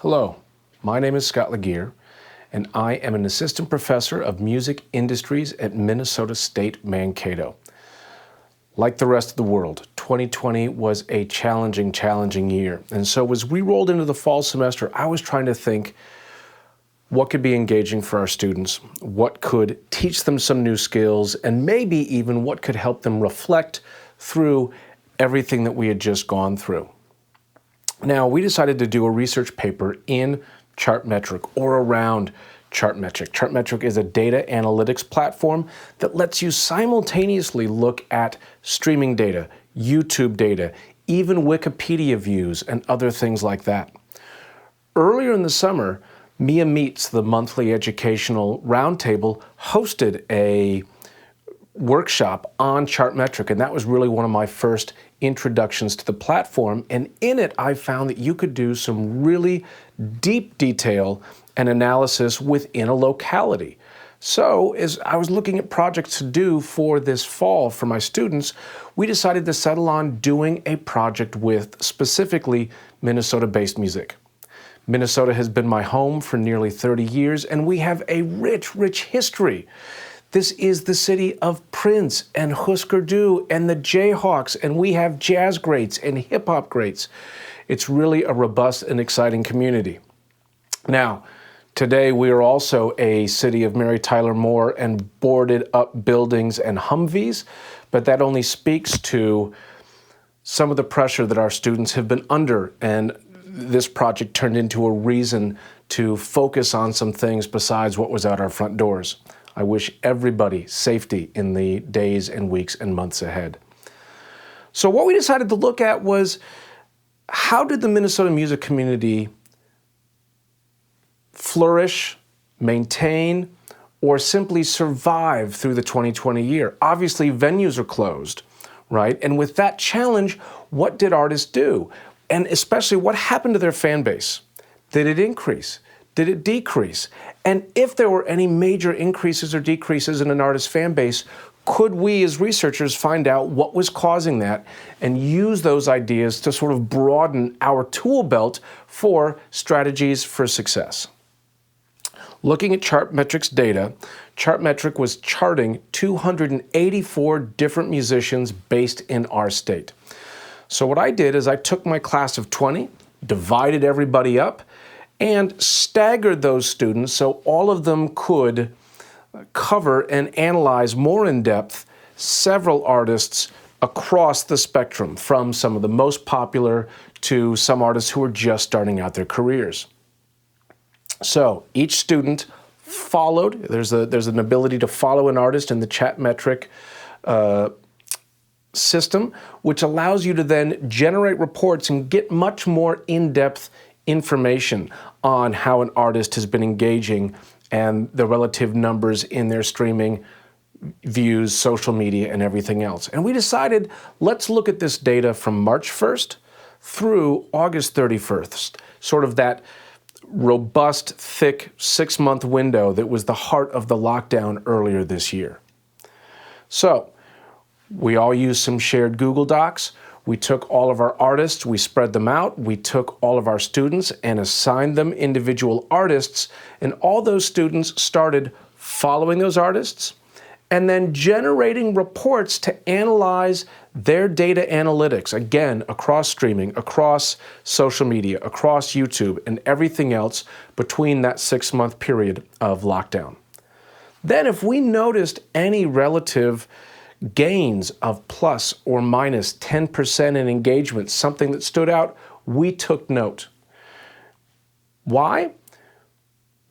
Hello, my name is Scott LeGere, and I am an assistant professor of music industries at Minnesota State Mankato. Like the rest of the world, 2020 was a challenging year. And so as we rolled into the fall semester, I was trying to think what could be engaging for our students, what could teach them some new skills, and maybe even what could help them reflect through everything that we had just gone through. Now, we decided to do a research paper in Chartmetric or around Chartmetric. Chartmetric is a data analytics platform that lets you simultaneously look at streaming data, YouTube data, even Wikipedia views and other things like that. Earlier in the summer, Mia Meets, the monthly educational roundtable, hosted a workshop on Chartmetric, and that was really one of my first introductions to the platform. And in it, I found that you could do some really deep detail and analysis within a locality. So as I was looking at projects to do for this fall for my students, we decided to settle on doing a project with specifically Minnesota-based music. Minnesota has been my home for nearly 30 years, and we have a rich history. This is the city of Prince and Husker Du and the Jayhawks, and we have jazz greats and hip-hop greats. It's really a robust and exciting community. Now, today we are also a city of Mary Tyler Moore and boarded up buildings and Humvees, but that only speaks to some of the pressure that our students have been under, and this project turned into a reason to focus on some things besides what was out our front doors. I wish everybody safety in the days and weeks and months ahead. So what we decided to look at was, how did the Minnesota music community flourish, maintain, or simply survive through the 2020 year? Obviously, venues are closed, right? And with that challenge, what did artists do? And especially, what happened to their fan base? Did it increase? Did it decrease? And if there were any major increases or decreases in an artist's fan base, could we as researchers find out what was causing that and use those ideas to sort of broaden our tool belt for strategies for success? Looking at Chartmetric's data, Chartmetric was charting 284 different musicians based in our state. So what I did is I took my class of 20, divided everybody up, and staggered those students so all of them could cover and analyze more in depth several artists across the spectrum, from some of the most popular to some artists who are just starting out their careers. So each student followed, there's an ability to follow an artist in the Chartmetric system, which allows you to then generate reports and get much more in-depth information on how an artist has been engaging and the relative numbers in their streaming views, social media, and everything else. And we decided, let's look at this data from March 1st through August 31st, sort of that robust, thick 6-month window that was the heart of the lockdown earlier this year. So we all used some shared Google Docs. We took all of our artists, we spread them out, we took all of our students and assigned them individual artists, and all those students started following those artists and then generating reports to analyze their data analytics, again, across streaming, across social media, across YouTube, and everything else between that 6-month period of lockdown. Then if we noticed any relative gains of plus or minus 10% in engagement, something that stood out, we took note. Why?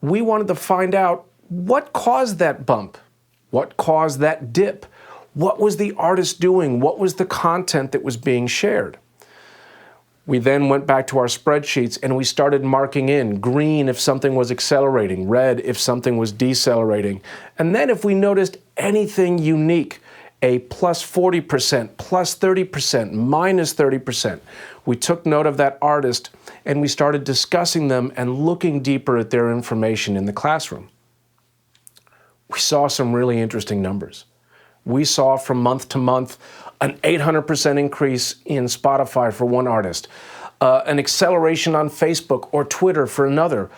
We wanted to find out what caused that bump, what caused that dip, what was the artist doing, what was the content that was being shared. We then went back to our spreadsheets and we started marking in green if something was accelerating, red if something was decelerating. And then if we noticed anything unique, a plus 40%, plus 30%, minus 30%. We took note of that artist and we started discussing them and looking deeper at their information in the classroom. We saw some really interesting numbers. We saw from month to month an 800% increase in Spotify for one artist, an acceleration on Facebook or Twitter for another,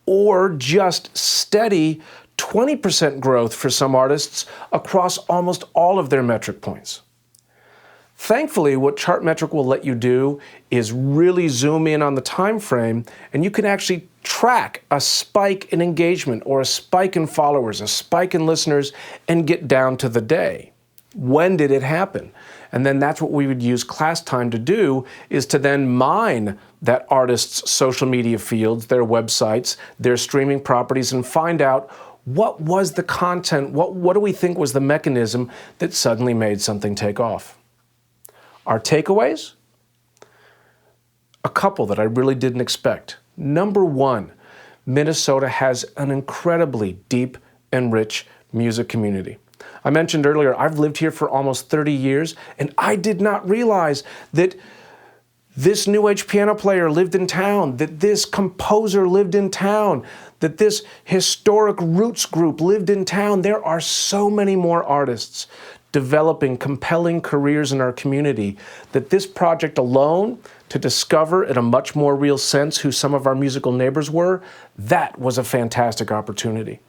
or just steady 20% growth for some artists across almost all of their metric points. Thankfully, what Chartmetric will let you do is really zoom in on the time frame, and you can actually track a spike in engagement or a spike in followers, a spike in listeners, and get down to the day. When did it happen? And then that's what we would use class time to do, is to then mine that artist's social media fields, their websites, their streaming properties, and find out what was the content, what do we think was the mechanism that suddenly made something take off. Our takeaways? A couple that I really didn't expect. Number one, Minnesota has an incredibly deep and rich music community. I mentioned earlier, I've lived here for almost 30 years, and I did not realize that this new age piano player lived in town, that this composer lived in town, that this historic roots group lived in town. There are so many more artists developing compelling careers in our community that this project alone, to discover in a much more real sense who some of our musical neighbors were, that was a fantastic opportunity.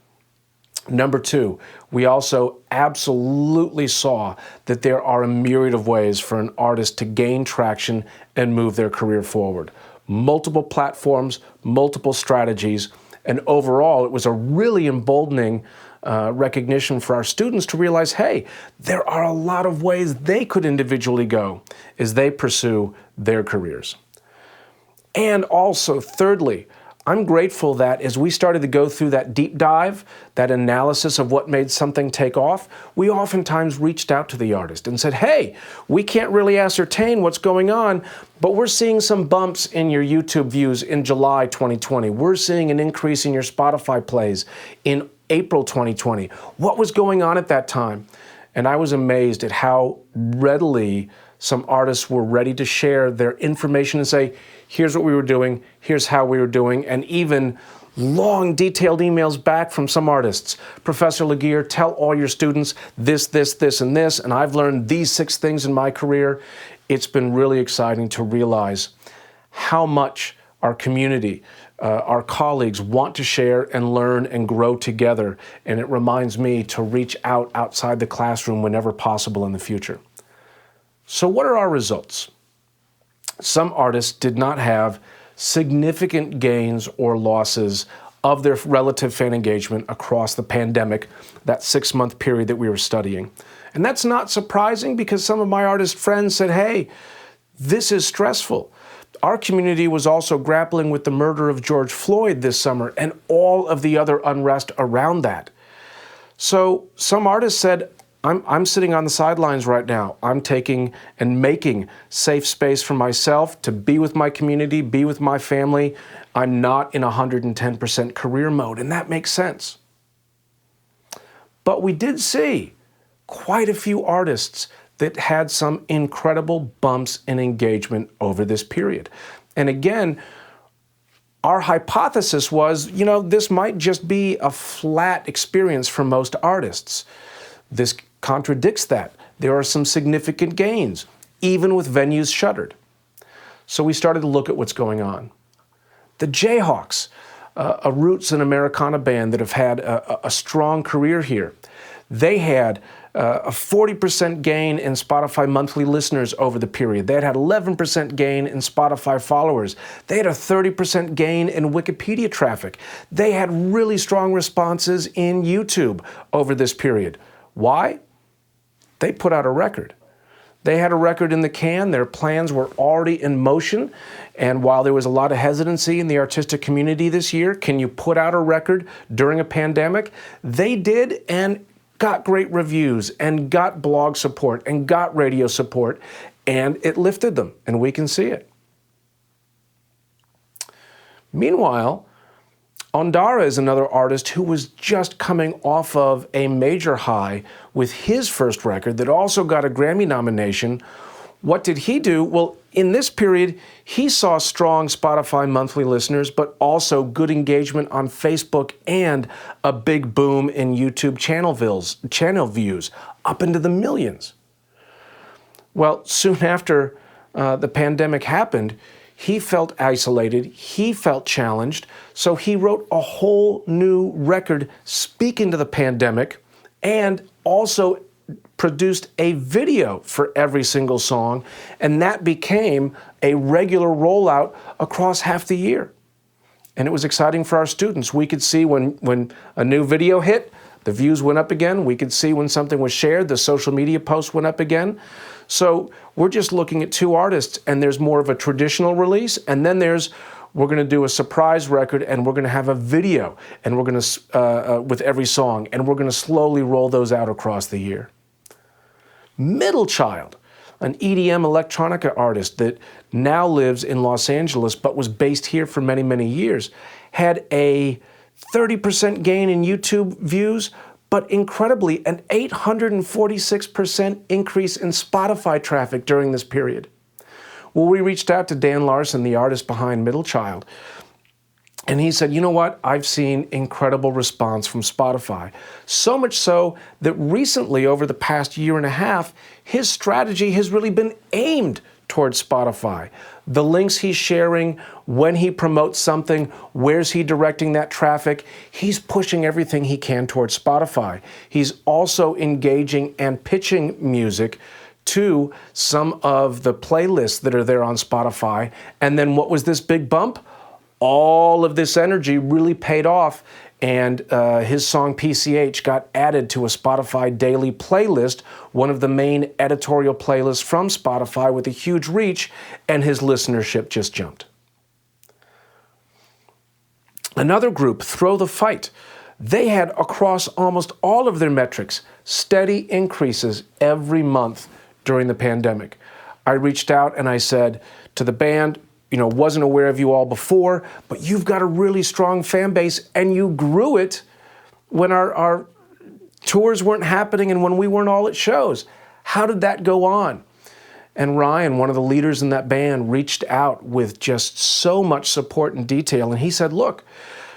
Number two, we also absolutely saw that there are a myriad of ways for an artist to gain traction and move their career forward. Multiple platforms, multiple strategies, and overall it was a really emboldening recognition for our students to realize, hey, there are a lot of ways they could individually go as they pursue their careers. And also, thirdly, I'm grateful that as we started to go through that deep dive, that analysis of what made something take off, we oftentimes reached out to the artist and said, hey, we can't really ascertain what's going on, but we're seeing some bumps in your YouTube views in July 2020. We're seeing an increase in your Spotify plays in April 2020. What was going on at that time? And I was amazed at how readily some artists were ready to share their information and say, here's what we were doing, here's how we were doing, and even long, detailed emails back from some artists. Professor LeGere, tell all your students this, this, this, and this, and I've learned these 6 things in my career. It's been really exciting to realize how much our community, our colleagues want to share and learn and grow together, and it reminds me to reach out outside the classroom whenever possible in the future. So what are our results? Some artists did not have significant gains or losses of their relative fan engagement across the pandemic, that 6-month period that we were studying. And that's not surprising because some of my artist friends said, hey, this is stressful. Our community was also grappling with the murder of George Floyd this summer and all of the other unrest around that. So some artists said, I'm sitting on the sidelines right now. I'm taking and making safe space for myself to be with my community, be with my family. I'm not in 110% career mode, and that makes sense. But we did see quite a few artists that had some incredible bumps in engagement over this period. And again, our hypothesis was, this might just be a flat experience for most artists. This contradicts that. There are some significant gains, even with venues shuttered. So we started to look at what's going on. The Jayhawks, a roots and Americana band that have had a strong career here, they had a 40% gain in Spotify monthly listeners over the period. They had 11% gain in Spotify followers. They had a 30% gain in Wikipedia traffic. They had really strong responses in YouTube over this period. Why? They put out a record. They had a record in the can. Their plans were already in motion. And while there was a lot of hesitancy in the artistic community this year, can you put out a record during a pandemic? They did, and got great reviews and got blog support and got radio support, and it lifted them, and we can see it. Meanwhile, Ondara is another artist who was just coming off of a major high with his first record that also got a Grammy nomination. What did he do? Well, in this period, he saw strong Spotify monthly listeners, but also good engagement on Facebook and a big boom in YouTube channel views, up into the millions. Well, soon after the pandemic happened, He felt isolated, he felt challenged, so he wrote a whole new record speaking to the pandemic and also produced a video for every single song, and that became a regular rollout across half the year. And it was exciting for our students. We could see when a new video hit, the views went up again. We could see when something was shared, the social media posts went up again. So we're just looking at two artists, and there's more of a traditional release, and then we're going to do a surprise record, and we're going to have a video, and we're going to with every song, and we're going to slowly roll those out across the year. Middle Child, an EDM electronica artist that now lives in Los Angeles but was based here for many, many years, had a 30% gain in YouTube views, but incredibly, an 846% increase in Spotify traffic during this period. Well, we reached out to Dan Larson, the artist behind Middle Child, and he said, you know what? I've seen incredible response from Spotify. So much so that recently, over the past year and a half, his strategy has really been aimed towards Spotify. The links he's sharing, when he promotes something, where's he directing that traffic? He's pushing everything he can towards Spotify. He's also engaging and pitching music to some of the playlists that are there on Spotify. And then what was this big bump? All of this energy really paid off, and his song PCH got added to a Spotify daily playlist, one of the main editorial playlists from Spotify with a huge reach, and his listenership just jumped. Another group, Throw the Fight, they had across almost all of their metrics steady increases every month during the pandemic. I reached out and I said to the band, wasn't aware of you all before, but you've got a really strong fan base, and you grew it when our tours weren't happening and when we weren't all at shows. How did that go on? And Ryan, one of the leaders in that band, reached out with just so much support and detail, and he said, look,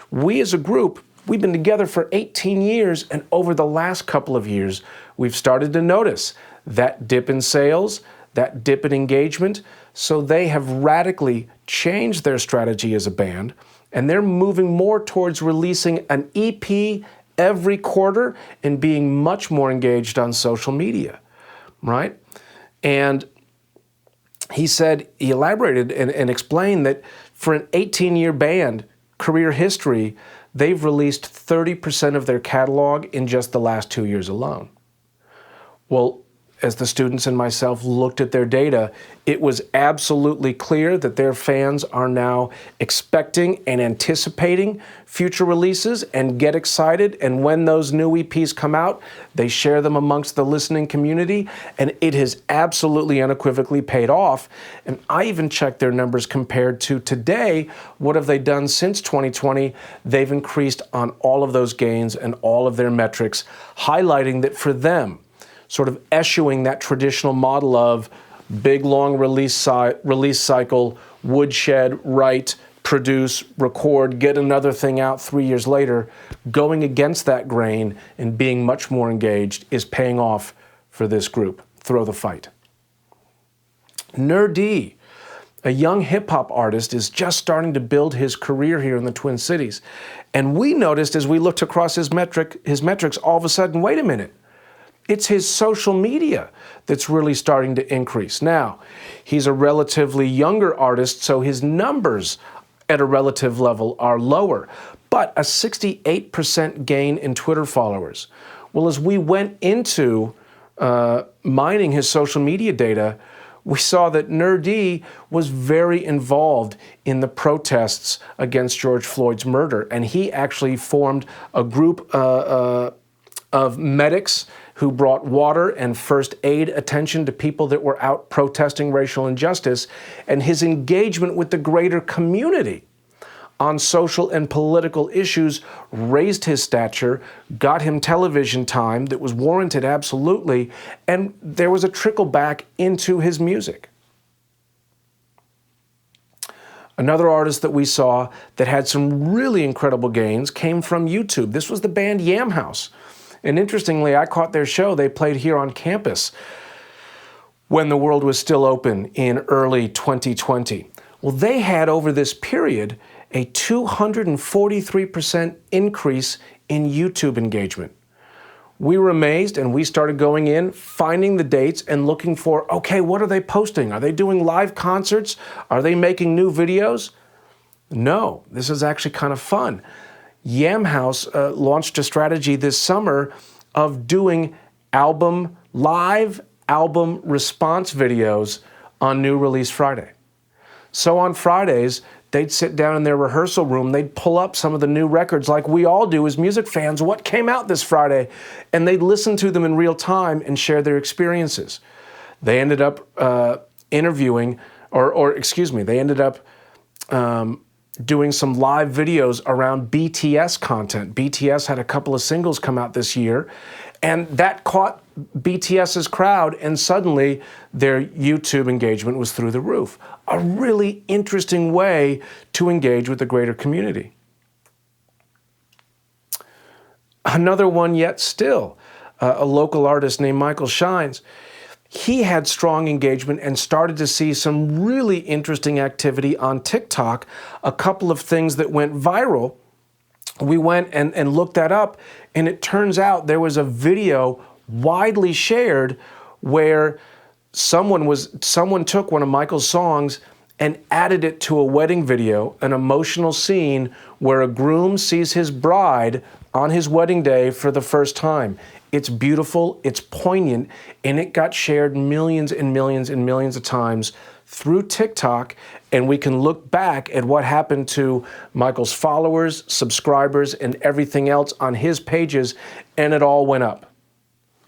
we as a group, we've been together for 18 years, and over the last couple of years, we've started to notice that dip in sales, that dip in engagement. So they have radically changed their strategy as a band, and they're moving more towards releasing an EP every quarter and being much more engaged on social media, right? And he elaborated and explained that for an 18-year band, career history, they've released 30% of their catalog in just the last 2 years alone. Well, as the students and myself looked at their data, it was absolutely clear that their fans are now expecting and anticipating future releases and get excited. And when those new EPs come out, they share them amongst the listening community. And it has absolutely unequivocally paid off. And I even checked their numbers compared to today. What have they done since 2020? They've increased on all of those gains and all of their metrics, highlighting that for them, sort of eschewing that traditional model of big, long release cycle, woodshed, write, produce, record, get another thing out 3 years later, going against that grain and being much more engaged is paying off for this group. Throw the Fight. Nerdy, a young hip-hop artist, is just starting to build his career here in the Twin Cities. And we noticed as we looked across his metrics, all of a sudden, wait a minute, it's his social media that's really starting to increase. Now, he's a relatively younger artist, so his numbers at a relative level are lower, but a 68% gain in Twitter followers. Well, as we went into mining his social media data, we saw that Nerdy was very involved in the protests against George Floyd's murder, and he actually formed a group of medics who brought water and first aid attention to people that were out protesting racial injustice, and his engagement with the greater community on social and political issues raised his stature, got him television time that was warranted absolutely, and there was a trickle back into his music. Another artist that we saw that had some really incredible gains came from YouTube. This was the band Haus. And interestingly, I caught their show. They played here on campus when the world was still open in early 2020. Well, they had over this period a 243% increase in YouTube engagement. We were amazed and we started going in, finding the dates and looking for, okay, what are they posting? Are they doing live concerts? Are they making new videos? No, this is actually kind of fun. Haus launched a strategy this summer of doing live album response videos on New Release Friday. So on Fridays, they'd sit down in their rehearsal room, they'd pull up some of the new records like we all do as music fans, what came out this Friday, and they'd listen to them in real time and share their experiences. They ended up they ended up doing some live videos around BTS content. BTS had a couple of singles come out this year, and that caught BTS's crowd, and suddenly their YouTube engagement was through the roof. A really interesting way to engage with the greater community. Another one yet still, a local artist named Michael Shines. He had strong engagement and started to see some really interesting activity on TikTok, a couple of things that went viral. We went and looked that up, and it turns out there was a video widely shared where someone took one of Michael's songs and added it to a wedding video, an emotional scene where a groom sees his bride on his wedding day for the first time. It's beautiful, it's poignant, and it got shared millions and millions and millions of times through TikTok, and we can look back at what happened to Michael's followers, subscribers, and everything else on his pages, and it all went up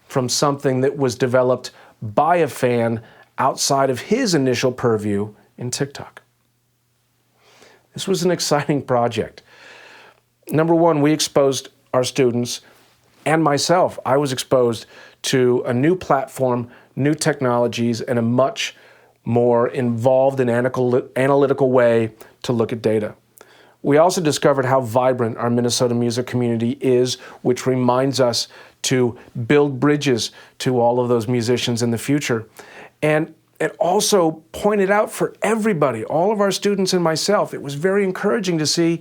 from something that was developed by a fan outside of his initial purview in TikTok. This was an exciting project. Number one, we exposed our students and myself. I was exposed to a new platform, new technologies, and a much more involved and analytical way to look at data. We also discovered how vibrant our Minnesota music community is, which reminds us to build bridges to all of those musicians in the future. And it also pointed out for everybody, all of our students and myself, it was very encouraging to see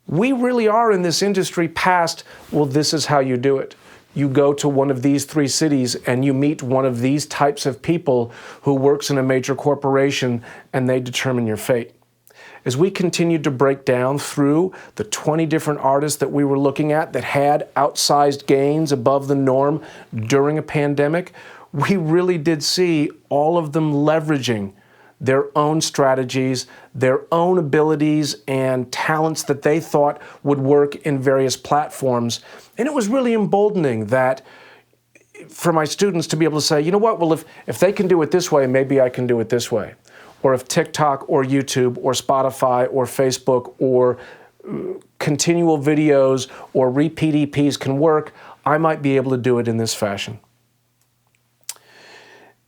we really are in this industry past, well, this is how you do it. You go to one of these 3 cities and you meet one of these types of people who works in a major corporation, and they determine your fate. As we continued to break down through the 20 different artists that we were looking at that had outsized gains above the norm during a pandemic, we really did see all of them leveraging their own strategies, their own abilities and talents that they thought would work in various platforms. And it was really emboldening that for my students to be able to say, you know what, well, if they can do it this way, maybe I can do it this way. Or if TikTok or YouTube or Spotify or Facebook or continual videos or repeat EPs can work, I might be able to do it in this fashion.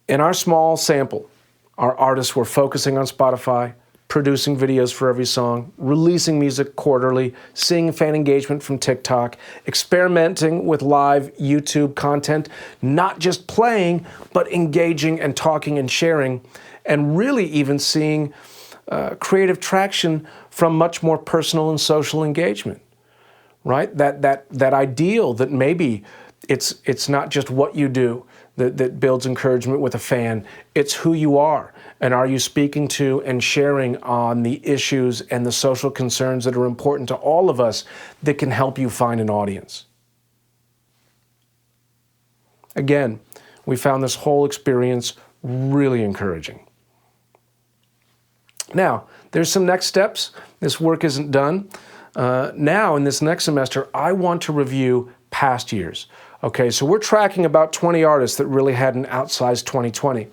In our small sample, our artists were focusing on Spotify, producing videos for every song, releasing music quarterly, seeing fan engagement from TikTok, experimenting with live YouTube content, not just playing, but engaging and talking and sharing, and really even seeing creative traction from much more personal and social engagement, right? That ideal that maybe it's not just what you do that builds encouragement with a fan, it's who you are. And are you speaking to and sharing on the issues and the social concerns that are important to all of us that can help you find an audience? Again, we found this whole experience really encouraging. Now, there's some next steps. This work isn't done. Now, in this next semester, I want to review past years. Okay, so we're tracking about 20 artists that really had an outsized 2020.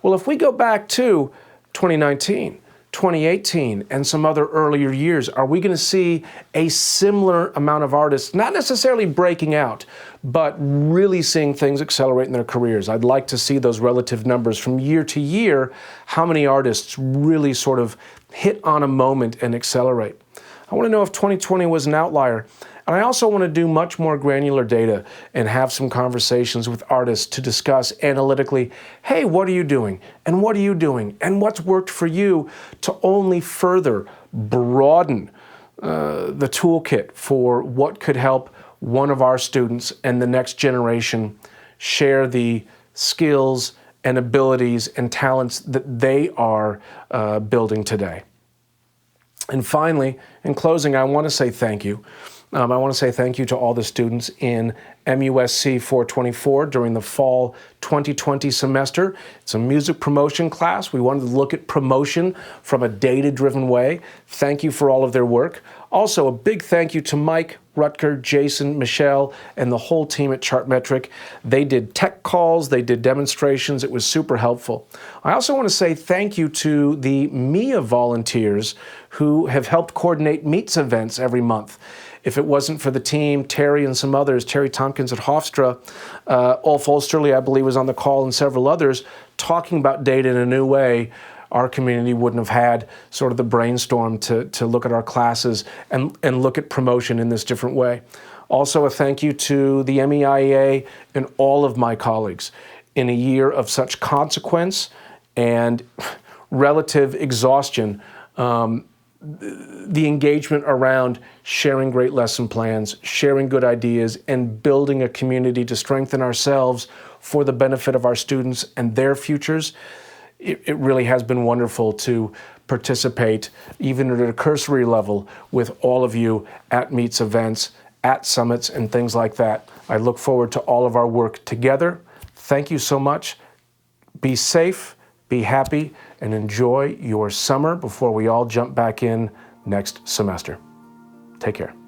Well, if we go back to 2019, 2018, and some other earlier years, are we going to see a similar amount of artists, not necessarily breaking out, but really seeing things accelerate in their careers? I'd like to see those relative numbers from year to year, how many artists really sort of hit on a moment and accelerate. I want to know if 2020 was an outlier. And I also want to do much more granular data and have some conversations with artists to discuss analytically, hey, what are you doing? And what are you doing? And what's worked for you, to only further broaden the toolkit for what could help one of our students and the next generation share the skills and abilities and talents that they are building today. And finally, in closing, I want to say thank you. I want to say thank you to all the students in MUSC 424 during the fall 2020 semester. It's a music promotion class. We wanted to look at promotion from a data-driven way. Thank you for all of their work. Also, a big thank you to Mike, Rutger, Jason, Michelle, and the whole team at Chartmetric. They did tech calls, they did demonstrations. It was super helpful. I also want to say thank you to the MIA volunteers who have helped coordinate Meets events every month. If it wasn't for the team, Terry and some others, Terry Tompkins at Hofstra, Ulf Osterley, I believe, was on the call, and several others, talking about data in a new way, our community wouldn't have had sort of the brainstorm to look at our classes and look at promotion in this different way. Also, a thank you to the MEIA and all of my colleagues. In a year of such consequence and relative exhaustion, the engagement around sharing great lesson plans, sharing good ideas, and building a community to strengthen ourselves for the benefit of our students and their futures, it really has been wonderful to participate, even at a cursory level, with all of you at Meets events, at summits, and things like that. I look forward to all of our work together. Thank you so much. Be safe, be happy, and enjoy your summer before we all jump back in next semester. Take care.